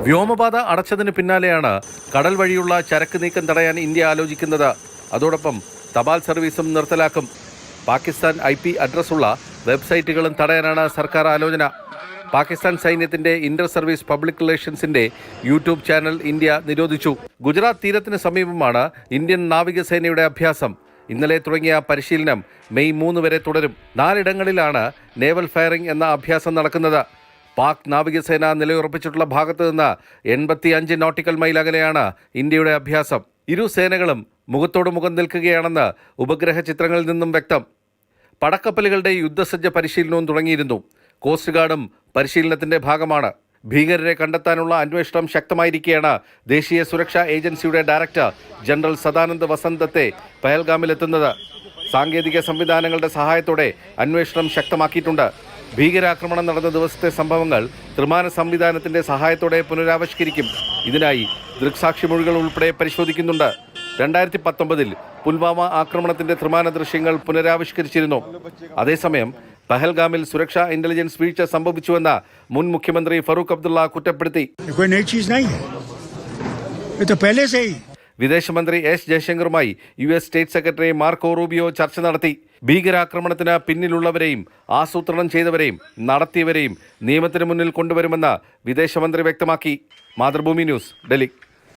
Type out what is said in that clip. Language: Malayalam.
വ്യോമപാത അടച്ചതിന് പിന്നാലെയാണ് കടൽ വഴിയുള്ള ചരക്ക് നീക്കം തടയാൻ ഇന്ത്യ ആലോചിക്കുന്നത്. അതോടൊപ്പം തപാൽ സർവീസും നിർത്തലാക്കും. പാകിസ്ഥാൻ IP അഡ്രസ്സുള്ള വെബ്സൈറ്റുകളും തടയാനാണ് സർക്കാർ ആലോചന. പാകിസ്ഥാൻ സൈന്യത്തിന്റെ ഇന്റർ സർവീസ് പബ്ലിക് റിലേഷൻസിന്റെ യൂട്യൂബ് ചാനൽ ഇന്ത്യ നിരോധിച്ചു. ഗുജറാത്ത് തീരത്തിന് സമീപമാണ് ഇന്ത്യൻ നാവികസേനയുടെ അഭ്യാസം. ഇന്നലെ തുടങ്ങിയ പരിശീലനം മെയ് 3 വരെ തുടരും. 4 ഇടങ്ങളിലാണ് നേവൽ ഫയറിംഗ് എന്ന അഭ്യാസം നടക്കുന്നത്. പാക് നാവികസേന നിലയുറപ്പിച്ചിട്ടുള്ള ഭാഗത്ത് നിന്ന് 85 നോട്ടിക്കൽ മൈൽ അകലെയാണ് ഇന്ത്യയുടെ അഭ്യാസം. ഇരു സേനകളും മുഖത്തോട് മുഖം നിൽക്കുകയാണെന്ന് ഉപഗ്രഹ ചിത്രങ്ങളിൽ നിന്നും വ്യക്തം. പടക്കപ്പലുകളുടെ യുദ്ധസജ്ജ പരിശീലനവും തുടങ്ങിയിരുന്നു. കോസ്റ്റ് ഗാർഡും പരിശീലനത്തിന്റെ ഭാഗമാണ്. ഭീകരരെ കണ്ടെത്താനുള്ള അന്വേഷണം ശക്തമായിരിക്കെയാണ് ദേശീയ സുരക്ഷാ ഏജൻസിയുടെ ഡയറക്ടർ ജനറൽ സദാനന്ദ് വസന്തത്തെ പഹൽഗാമിലെത്തുന്നത്. സാങ്കേതിക സംവിധാനങ്ങളുടെ സഹായത്തോടെ അന്വേഷണം ശക്തമാക്കിയിട്ടുണ്ട്. ഭീകരാക്രമണം നടന്ന ദിവസത്തെ സംഭവങ്ങൾ ത്രിമാന സംവിധാനത്തിന്റെ സഹായത്തോടെ പുനരാവിഷ്കരിക്കും. ഇതിനായി ദൃക്സാക്ഷിമൊഴികൾ ഉൾപ്പെടെ പരിശോധിക്കുന്നുണ്ട്. 2019-ൽ പുൽവാമ ആക്രമണത്തിന്റെ ത്രിമാന ദൃശ്യങ്ങൾ പുനരാവിഷ്കരിച്ചിരുന്നു. അതേസമയം പഹൽഗാമിൽ സുരക്ഷാ ഇന്റലിജൻസ് വീഴ്ച സംഭവിച്ചുവെന്ന മുൻ മുഖ്യമന്ത്രി ഫറൂഖ് അബ്ദുള്ള കുറ്റപ്പെടുത്തി. വിദേശമന്ത്രി S ജയശങ്കറുമായി US state secretary Marco Rubio ചർച്ച നടത്തി. ഭീകരാക്രമണത്തിന് പിന്നിലുള്ളവരെയും ആസൂത്രണം ചെയ്തവരെയും നടത്തിയവരെയും നിയമത്തിന് മുന്നിൽ കൊണ്ടുവരുമെന്ന് വിദേശമന്ത്രി വ്യക്തമാക്കി. മാതൃഭൂമി ന്യൂസ്, ഡൽഹി.